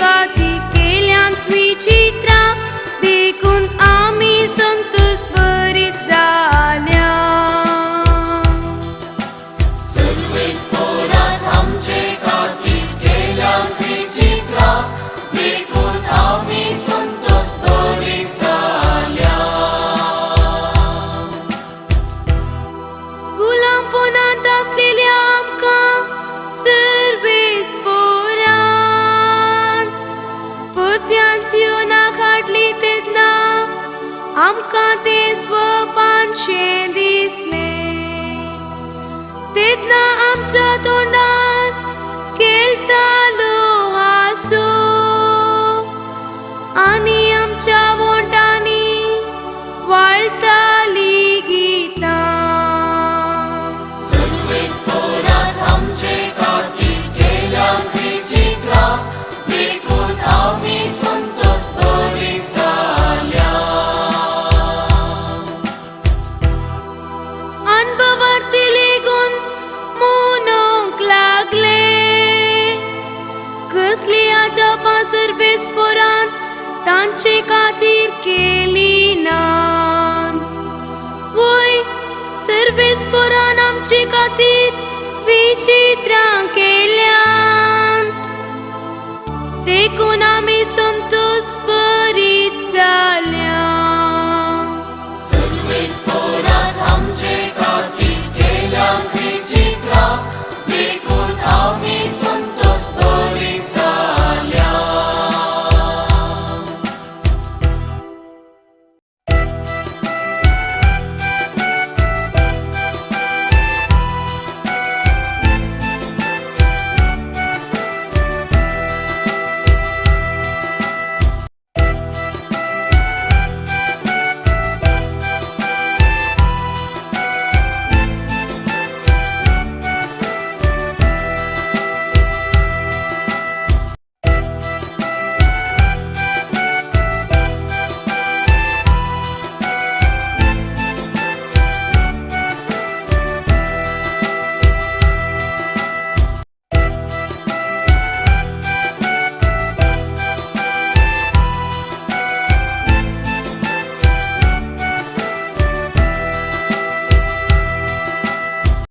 काती केल्यात विचित्रा देखून आम्ही संतोष बरीच झाल्या सर्वेस पोरात आमचे खातीर केल्यात विचित्रा देखून आम्ही संतोष बरीच झाल्या गुलामपणात असलेल्या आमकां सर्वेस पोरान परत्यान सियोनाक हाडली तेन्ना आमकां ते स्वपानशें दिसले तेन्ना आमच्या तोंडार केळटालो हांसो आनी आमच्या वोंटांनी वाळटालीं गितां सर्वेस पोरात आमचे खातीर केल्यात विचित्रा देखून आम्ही संतोष बरीच झाल्या अनुभवार्थी लेगून मोनोंक लागले कसली अजापां सर्वेस पोरान तांचे खातीर केली नात वय सर्वेस पोरान आमचे खातीर विचित्रां केल्यात देखून आमी संतोष बरीच जाल्या सर्वेस